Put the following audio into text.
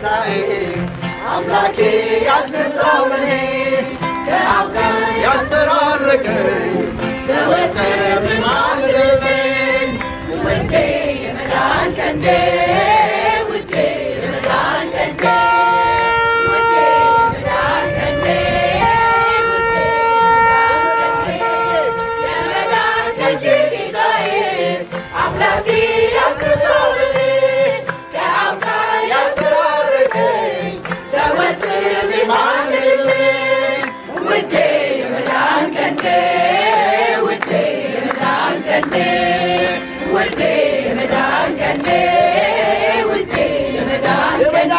ጌታዬ አምላኬ ያስነሳው ለኔ ከአብ ጋር ያስተራረቀኝ ዘወትር የሚማልድልኝ ውዴ የመዳን ቀንዴ ውዴ የመዳን ቀንዴ ውዴ የመዳን ቀንዴ ውዴ የመዳን ቀንዴ ጌታዬ አምላኬ ያስነሳው ለኔ ከአብ ጋር ያስተራረቀኝ ዘወትር የሚማልድልኝ ውዴ የመዳን ቀንዴ ውዴ የመዳን ቀንዴ ውዴ የመዳን ቀንዴ ውዴ የመዳን ቀንዴ